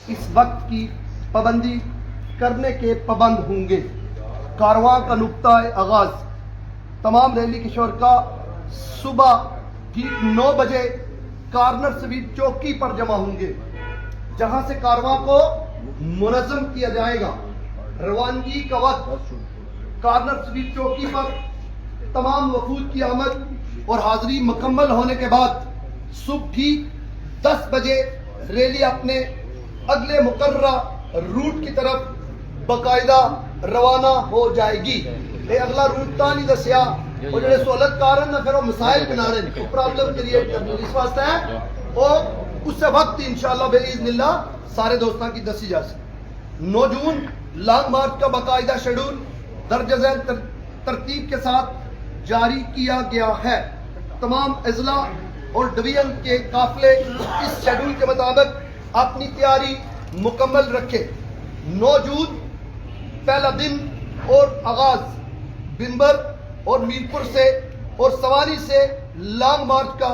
اس وقت کی پابندی کرنے کے پابند ہوں گے۔ کارواں کا نقطہ آغاز تمام ریلی کے شرکا صبح ٹھیک 9 بجے کارنر سویٹ چوکی پر جمع ہوں گے، جہاں سے کارواں کو منظم کیا جائے گا۔ روانگی کا وقت کارنر سویٹ چوکی پر تمام وفود کی آمد اور حاضری مکمل ہونے کے بعد صبح ٹھیک 10 بجے ریلی اپنے اگلے مقررہ روٹ کی طرف باقاعدہ روانہ ہو جائے گی۔ یہ اگلا روٹ تا نہیں دسیا اور جڑے سہولت کار ہیں پھر وہ مسائل بنا رہے ہیں، پرابلم کریٹ کرنے اس واسطے ہے اور اس سے وقت انشاءاللہ باذن اللہ سارے دوستان کی دسی جا سکے۔ 9 جون لانگ مارچ کا باقاعدہ شیڈول درج ذیل ترتیب کے ساتھ جاری کیا گیا ہے۔ تمام اضلاع اور ڈویژن کے قافلے اس شیڈول کے مطابق اپنی تیاری مکمل رکھے۔ 9 جون پہلا دن اور آغاز بنبر اور میرپور سے اور سواری سے لانگ مارچ کا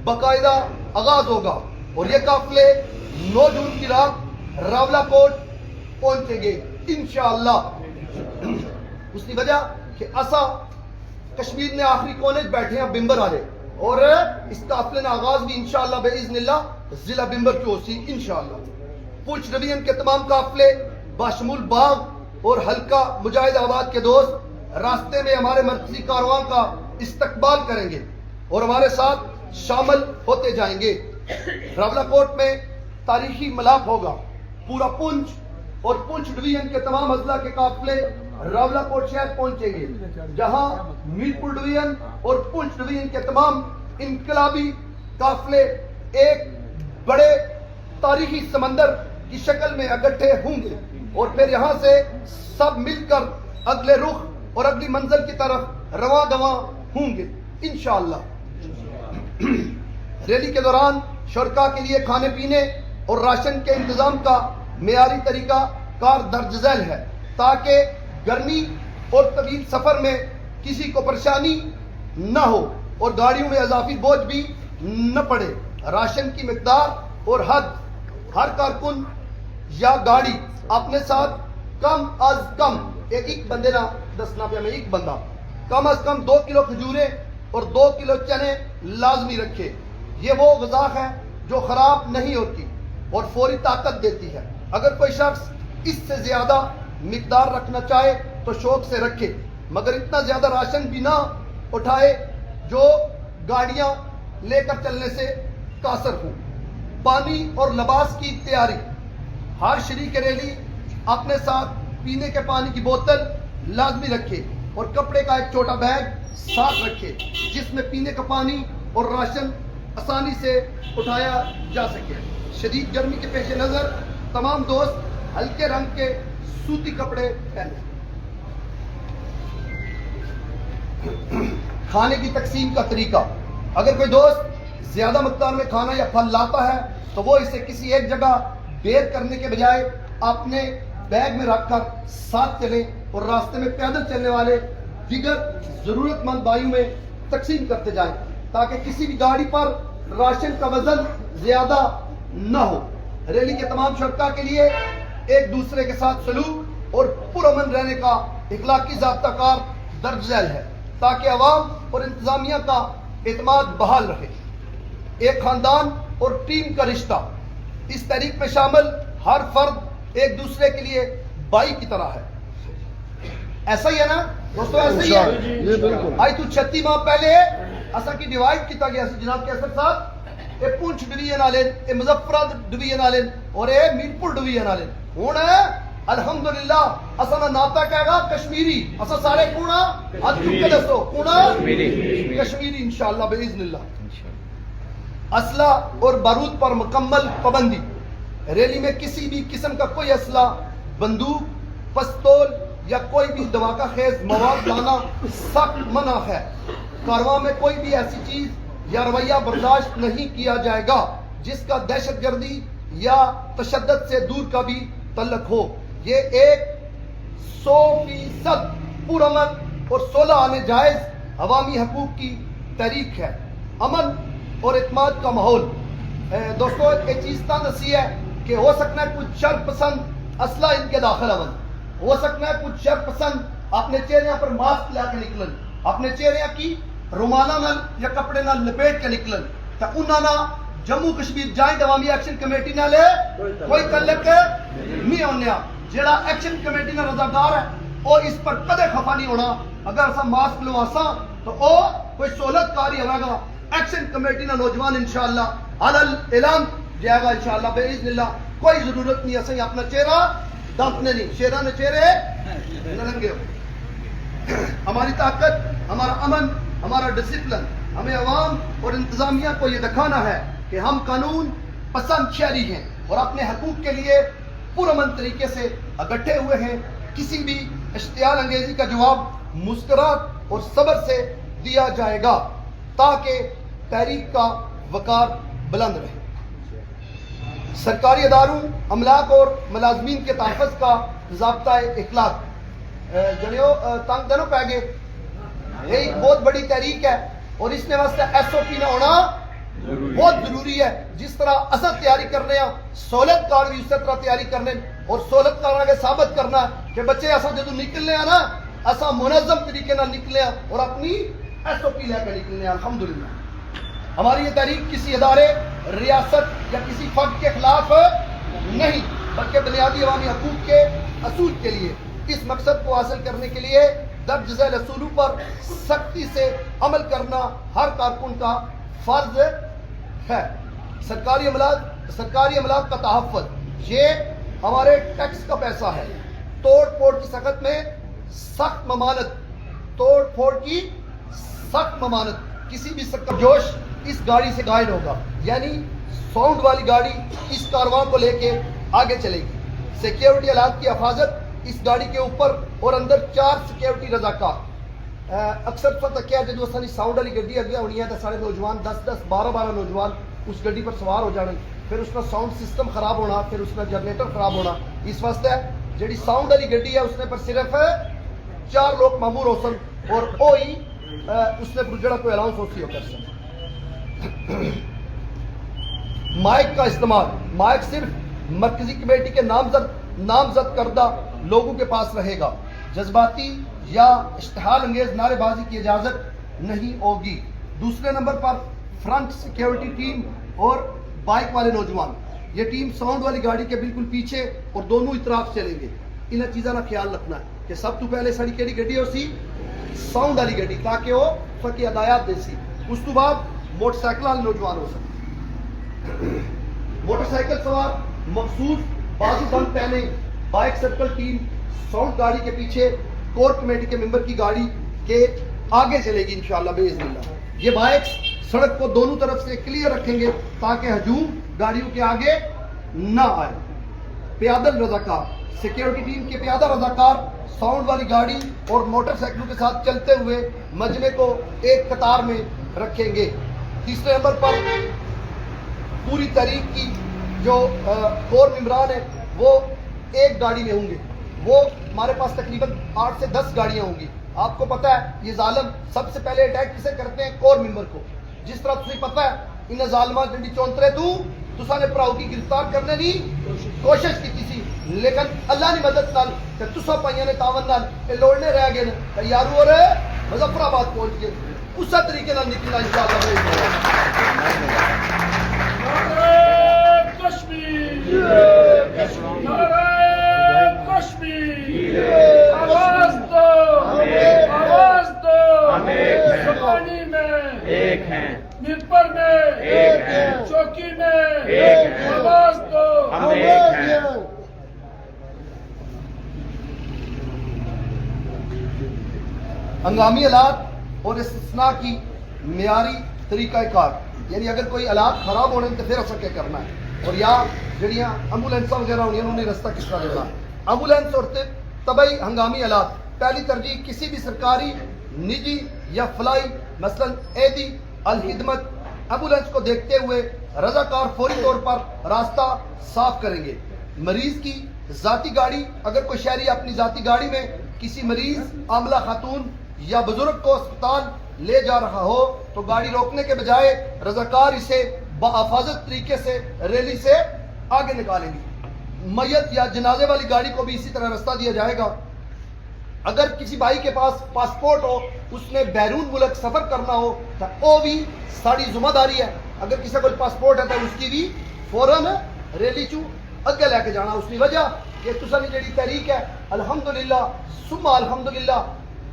باقاعدہ آغاز ہوگا اور یہ قافلے 9 جون کی رات راولا کوٹ پہنچیں گے انشاءاللہ۔ اس کی وجہ کہ اسا کشمیر نے آخری کونے بیٹھے ہیں بنبر والے اور اس قافلے نے آغاز بھی انشاءاللہ باذن اللہ ضلع بنبر کی ہو سی انشاءاللہ۔ پونچھ ڈویژن کے تمام قافلے باشمول باغ اور حلقہ مجاہد آباد کے دوست راستے میں ہمارے مرکزی کارواں کا استقبال کریں گے اور ہمارے ساتھ شامل ہوتے جائیں گے۔ راولا کوٹ میں تاریخی ملاپ ہوگا۔ پورا پونچھ اور پونچھ ڈویژن کے تمام اضلاع کے قافلے راولا کوٹ شہر پہنچیں گے، جہاں میرپور ڈویژن اور پونچھ ڈویژن کے تمام انقلابی قافلے ایک بڑے تاریخی سمندر کی شکل میں اکٹھے ہوں گے اور پھر یہاں سے سب مل کر اگلے رخ اور اگلی منزل کی طرف رواں دواں ہوں گے انشاءاللہ۔ ریلی کے دوران شرکا کے لیے کھانے پینے اور راشن کے انتظام کا معیاری طریقہ کار درج ذیل ہے تاکہ گرمی اور طویل سفر میں کسی کو پریشانی نہ ہو اور گاڑیوں میں اضافی بوجھ بھی نہ پڑے۔ راشن کی مقدار اور حد ہر کارکن یا گاڑی اپنے ساتھ کم از کم ایک بندے نہ دسنا پہ ہمیں ایک بندہ کم از کم 2 کلو کھجورے اور 2 کلو چنے لازمی رکھے۔ یہ وہ غذا ہے جو خراب نہیں ہوتی اور فوری طاقت دیتی ہے۔ اگر کوئی شخص اس سے زیادہ مقدار رکھنا چاہے تو شوق سے رکھے، مگر اتنا زیادہ راشن بھی نہ اٹھائے جو گاڑیاں لے کر چلنے سے قاصر ہوں۔ پانی اور لباس کی تیاری، ہر شریک ریلی اپنے ساتھ پینے کے پانی کی بوتل لازمی رکھے اور کپڑے کا ایک چھوٹا بیگ ساتھ رکھے جس میں پینے کا پانی اور راشن آسانی سے اٹھایا جا سکے۔ شدید گرمی کے پیش نظر تمام دوست ہلکے رنگ کے سوتی کپڑے پہنیں۔ کھانے کی تقسیم کا طریقہ، اگر کوئی دوست زیادہ مقدار میں کھانا یا پھل لاتا ہے تو وہ اسے کسی ایک جگہ بیر کرنے کے بجائے اپنے بیگ میں رکھ کر ساتھ چلیں اور راستے میں پیدل چلنے والے دیگر ضرورت مند بھائیوں میں تقسیم کرتے جائیں تاکہ کسی بھی گاڑی پر راشن کا وزن زیادہ نہ ہو۔ ریلی کے تمام شرکا کے لیے ایک دوسرے کے ساتھ سلوک اور پرامن رہنے کا اخلاقی ضابطہ کار درج ذیل ہے تاکہ عوام اور انتظامیہ کا اعتماد بحال رہے۔ ایک خاندان اور ٹیم کا رشتہ، اس تحریک میں شامل ہر فرد ایک دوسرے کے لیے بھائی کی طرح ہے۔ ایسا ہی ہے نا دوستو؟ ایسا ہی ہے۔ آج تو 36 ماہ پہلے اسا کی ڈیوائڈ کیتا گیا سی جناب کیسر صاحب، اے پونچھ ڈویژن والے، اے مظفرآباد ڈویژن والے اور اے میرپور ڈویژن والے۔ ہن الحمدللہ اسا نا ناتا کہے گا کشمیری، اسا سارے کونا ہاتھ چک کے دسو کونا کشمیری انشاءاللہ باذن اللہ۔ اسلحہ اور بارود پر مکمل پابندی، ریلی میں کسی بھی قسم کا کوئی اسلحہ، بندوق، پستول یا کوئی بھی دھماکہ خیز مواد لانا سخت منع ہے۔ کارواں میں کوئی بھی ایسی چیز یا رویہ برداشت نہیں کیا جائے گا جس کا دہشت گردی یا تشدد سے دور کا بھی تعلق ہو۔ یہ 100% پرامن اور صلح آنے جائز عوامی حقوق کی تحریک ہے۔ امن اور اعتماد کا ماحول، دوستو ایک چیز تا دسی ہے کہ ہو سکتا ہے کچھ شر پسند اسلحہ ان کے داخل اول، ہو سکتا ہے کچھ شر پسند اپنے چہرے پر ماسک لا کے نکلن، اپنے چہرے کی رومالا نال یا کپڑے نال لپیٹ کے نکلن، تو انہوں نے جموں کشمیر جوائنٹ عوامی ایکشن کمیٹی نال کوئی تعلق نہیں ہونے۔ جڑا ایکشن کمیٹی کا رضاکار ہے وہ اس پر کدے خفا نہیں ہونا۔ اگر اسا ماسک لواسا تو وہ کوئی سہولت کاری ہوگا۔ ایکشن کمیٹی کا نوجوان انشاءاللہ علل اعلان جائے گا انشاءاللہ باذن اللہ۔ کوئی ضرورت نہیں اسے اپنا چہرہ ڈانپنے نہیں، شیران چہرے نرنگے ہو۔ ہماری طاقت، ہمارا امن، ہمارا ڈسپلن، ہمیں عوام اور انتظامیہ کو یہ دکھانا ہے کہ ہم قانون پسند شہری ہیں اور اپنے حقوق کے لیے پرامن طریقے سے اکٹھے ہوئے ہیں۔ کسی بھی اشتعال انگیزی کا جواب مسکراہٹ اور صبر سے دیا جائے گا تاکہ تحریک کا وقار بلند رہے۔ سرکاری اداروں، املاک اور ملازمین کے تحفظ کا ضابطۂ اخلاق جنیو تنگ دنوں پہ گئے، یہ ایک بہت بڑی تحریک ہے اور اس نے واسطے ایس او پی نہ ہونا بہت ضروری ہے۔ جس طرح اصل تیاری کرنے ہیں سہولت کار بھی اسی طرح تیاری کرنے، اور سہولت کار کے ثابت کرنا کہ بچے ایسا جدو نکلنے ہیں نا ایسا منظم طریقے نہ نکلے اور اپنی ایس او پی لے کر نکلنے ہیں۔ الحمدللہ ہماری یہ تحریک کسی ادارے، ریاست یا کسی فرد کے خلاف نہیں بلکہ بنیادی عوامی حقوق کے اصول کے لیے، اس مقصد کو حاصل کرنے کے لیے درج ذیل اصولوں پر سختی سے عمل کرنا ہر کارکن کا فرض ہے۔ سرکاری املاک کا تحفظ یہ ہمارے ٹیکس کا پیسہ ہے۔ توڑ پھوڑ کی سخت میں سخت ممانت، توڑ پھوڑ کی سخت ممانت۔ کسی بھی سکر جوش اس گاڑی سے گائیڈ ہوگا، یعنی ساؤنڈ والی گاڑی اس کارواں کو لے کے آگے چلے گی۔ سیکیورٹی آلات کی حفاظت اس گاڑی کے اوپر اور اندر 4 سیکیورٹی رضاکار۔ اکثر پتہ کیا جدو اسانی ساؤنڈ والی گڈی اگے ہونی ہے تو سارے نوجوان 10 12 نوجوان اس گڈی پر سوار ہو جانے، پھر اس کا ساؤنڈ سسٹم خراب ہونا، پھر اس کا جنریٹر خراب ہونا۔ اس واسطے جڑی ساؤنڈ والی گڈی ہے اس نے پر صرف 4 لوگ مامور ہو سن اور وہی اس نے جڑا کوئی الاؤنس ہوتی ہو کر سن۔ مائک کا استعمال، مائک صرف مرکزی کمیٹی کے نامزد کردہ لوگوں کے پاس رہے گا۔ جذباتی یا اشتعال انگیز نعرے بازی کی اجازت نہیں ہوگی۔ دوسرے نمبر پر فرنٹ سیکیورٹی ٹیم اور بائک والے نوجوان، یہ ٹیم ساؤنڈ والی گاڑی کے بالکل پیچھے اور دونوں اطراف چلیں گے۔ ان چیزوں کا خیال رکھنا ہے کہ سب تو پہلے ساری کیڑی گڈی ہو سی ساؤنڈ والی گڈی تاکہ وہ فقی ہدایات دے سی۔ اس تو بعد موٹر سائیکل والے نوجوان ہو سکتے، موٹر سائیکل سوار مخصوص بازو بند پہنے۔ بائک سرکل ٹیم ساؤنڈ گاڑی کے پیچھے، کور کمیٹی کے ممبر کی گاڑی کے آگے چلے گی انشاءاللہ باذن اللہ۔ یہ بائک سڑک کو دونوں طرف سے کلیئر رکھیں گے تاکہ ہجوم گاڑیوں کے آگے نہ آئے۔ پیادل رضاکار، سیکیورٹی ٹیم کے پیادہ رضاکار ساؤنڈ والی گاڑی اور موٹر سائیکلوں کے ساتھ چلتے ہوئے مجمع کو ایک قطار میں رکھیں گے۔ تیسرے نمبر پر پوری تحریک کی جو کور ممبران ہیں وہ ایک گاڑی میں ہوں گے۔ وہ ہمارے پاس تقریباً 8 سے 10 گاڑیاں ہوں گی۔ آپ کو پتہ ہے یہ ظالم سب سے پہلے اٹیک کسے کرتے ہیں؟ کور ممبر کو۔ جس طرح تمہیں پتہ ہے انہیں ظالمہ جنڈی چونترے تسا نے پراؤ کی گرفتار کرنے کی کوشش کی تھی، لیکن اللہ نے مدد نال کہ تسا پائیاں نے تعاون نال کہ لوڑنے رہ گئے تیارو اور مظفر آباد پہنچ گئے۔ اسی طریقے نال نکلنا ایک ہیں، ممبر میں ایک ہیں، چوکی میں ایک ہیں، آواز دو ہم ایک ہیں۔ ہنگامی آلات اور استثناء کی معیاری طریقہ کار، یعنی اگر کوئی آلات خراب ہونے تو پھر ایسا کیا کرنا ہے، اور یا جڑیاں ایمبولینس وغیرہ ہونی انہوں نے رستہ کس طرح دینا ہے۔ ایمبولینس اور طبی ہنگامی آلات پہلی ترجیح کسی بھی سرکاری، نجی یا فلائی مثلا ایدی الخدمت ایمبولینس کو دیکھتے ہوئے رضاکار فوری طور پر راستہ صاف کریں گے۔ مریض کی ذاتی گاڑی، اگر کوئی شہری اپنی ذاتی گاڑی میں کسی مریض، عاملہ خاتون یا بزرگ کو اسپتال لے جا رہا ہو تو گاڑی روکنے کے بجائے رضاکار اسے بحفاظت طریقے سے ریلی سے آگے نکالیں گے۔ میت یا جنازے والی گاڑی کو بھی اسی طرح راستہ دیا جائے گا. اگر کسی بھائی کے پاس پاسپورٹ ہو, اس نے بیرون ملک سفر کرنا ہو تو وہ بھی ساری ذمہ داری ہے. اگر کسی کو پاسپورٹ ہے تو اس کی بھی فوراً ریلی چو اگے لے کے جانا. اس کی وجہ کہ تساں جڑی تحریک ہے الحمدللہ ثم الحمدللہ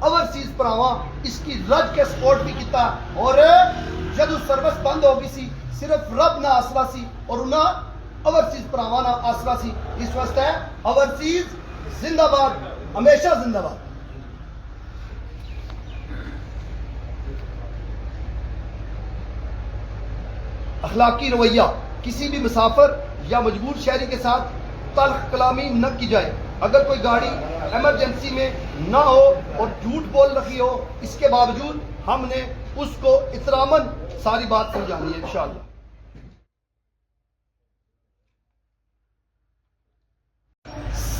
اوورسیز پراواں اس کی رج کے سپورٹ بھی کیتا, اور جدو سروس بند ہو گئی سی صرف رب نہ آسرا سی اور انہاں اوورسیز پراواں نہ آسرا سی. اس واسطے اوورسیز زندہ باد, ہمیشہ زندہ باد. اخلاقی رویہ کسی بھی مسافر یا مجبور شہری کے ساتھ تلخ کلامی نہ کی جائے. اگر کوئی گاڑی ایمرجنسی میں نہ ہو اور جھوٹ بول رہی ہو, اس کے باوجود ہم نے اس کو احتراماً ساری بات سمجھانی ہے انشاءاللہ.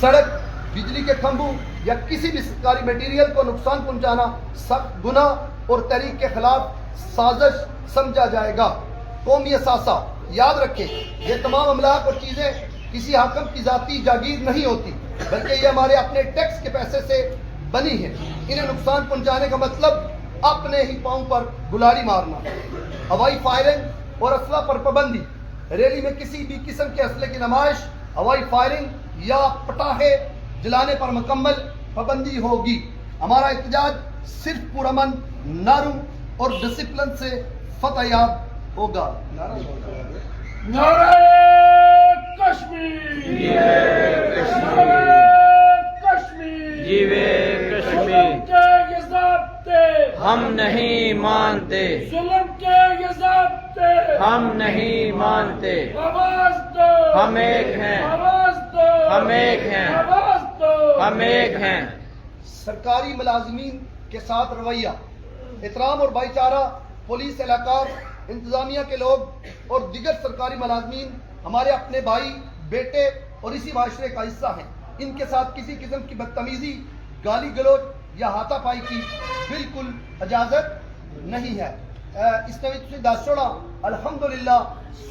سڑک, بجلی کے کھمبوں یا کسی بھی سرکاری میٹیریل کو نقصان پہنچانا سخت گناہ اور تحریک کے خلاف سازش سمجھا جائے گا. قومی اثاثہ, یاد رکھیں یہ تمام املاک اور چیزیں کسی حاکم کی ذاتی جاگیر نہیں ہوتی, بلکہ یہ ہمارے اپنے ٹیکس کے پیسے سے بنی ہے. انہیں نقصان پہنچانے کا مطلب اپنے ہی پاؤں پر گلاڑی مارنا. ہوائی فائرنگ اور اسلحہ پر پابندی. ریلی میں کسی بھی قسم کے اسلحے کی نمائش, ہوائی فائرنگ یا پٹاخے جلانے پر مکمل پابندی ہوگی. ہمارا احتجاج صرف پرامن, نرم اور ڈسپلن سے فتح یاب ہوگا. نعرہ کشمیر, نعرہ کشمیر, جیوے کشمیر. ظلم کے یہ ضابطے ہم نہیں مانتے, ظلم کے یہ ضابطے ہم نہیں مانتے. آواز دو, ہم ایک ہیں, آواز دو, ہم ایک ہیں, آواز دو. ہم ایک ہیں. سرکاری ملازمین کے ساتھ رویہ, احترام اور بھائی چارہ. پولیس اہلکار, انتظامیہ کے لوگ اور دیگر سرکاری ملازمین ہمارے اپنے بھائی, بیٹے اور اسی معاشرے کا حصہ ہیں. ان کے ساتھ کسی قسم کی بدتمیزی, گالی گلوچ یا ہاتھا پائی کی بالکل اجازت نہیں ہے. اس نے بھی دس چھوڑا الحمدللہ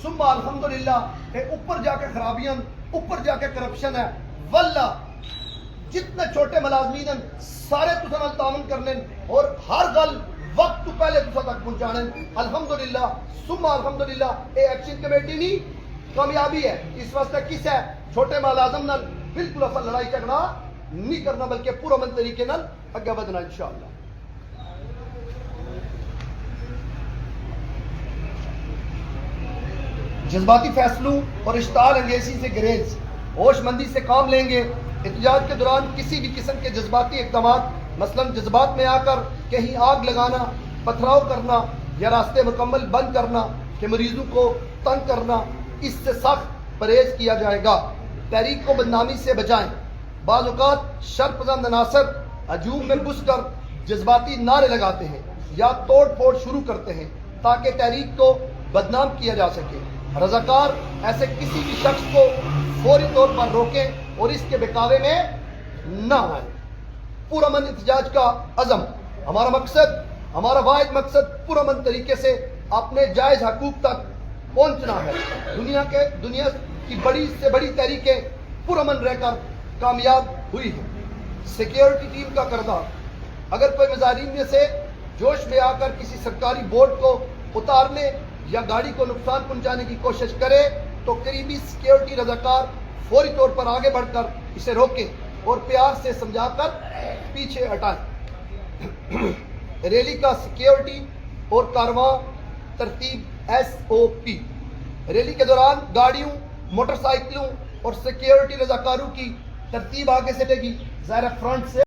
ثم الحمدللہ کہ اوپر جا کے خرابیاں, اوپر جا کے کرپشن ہے. واللہ جتنے چھوٹے ملازمین ہیں سارے تساں نال تعاون کرنے اور ہر گل وقت تو پہلے تساں تک پہنچانے. الحمدللہ ثم الحمدللہ اے ایکشن کمیٹی نہیں کامیابی ہے. اس واسطے کس ہے چھوٹے ملازم نال بالکل اصل لڑائی جھگڑا نہیں کرنا, بلکہ پورا من طریقے نال اگے بدنا انشاءاللہ. جذباتی فیصلوں اور اشتعال انگیزی سے گریز, ہوش مندی سے کام لیں گے. احتجاج کے دوران کسی بھی قسم کے جذباتی اقدامات, مثلا جذبات میں آ کر کہیں آگ لگانا, پتھراؤ کرنا یا راستے مکمل بند کرنا کہ مریضوں کو تنگ کرنا, اس سے سخت پرہیز کیا جائے گا. تحریک کو بدنامی سے بچائیں. بعض اوقات شر پسند عناصر ہجوم میں گھس کر جذباتی نعرے لگاتے ہیں یا توڑ پھوڑ شروع کرتے ہیں تاکہ تحریک کو بدنام کیا جا سکے. رضاکار ایسے کسی بھی شخص کو فوری طور پر روکیں اور اس کے بہکاوے میں نہ آئیں. پرامن احتجاج کا عزم, ہمارا مقصد, ہمارا واحد مقصد پرامن طریقے سے اپنے جائز حقوق تک پہنچنا ہے. دنیا کی بڑی سے بڑی تحریکیں پرامن رہ کر کامیاب ہوئی ہیں. سیکیورٹی ٹیم کا کردار, اگر کوئی مظاہرین میں سے جوش میں آ کر کسی سرکاری بورڈ کو اتارنے یا گاڑی کو نقصان پہنچانے کی کوشش کرے تو قریبی سیکیورٹی رضاکار فوری طور پر آگے بڑھ کر اسے روکیں اور پیار سے سمجھا کر پیچھے ہٹائیں. ریلی کا سیکیورٹی اور کارواں ترتیب SOP. ریلی کے دوران گاڑیوں, موٹر سائیکلوں اور سیکیورٹی رضاکاروں کی ترتیب آگے سے لے گی. ظاہر فرنٹ سے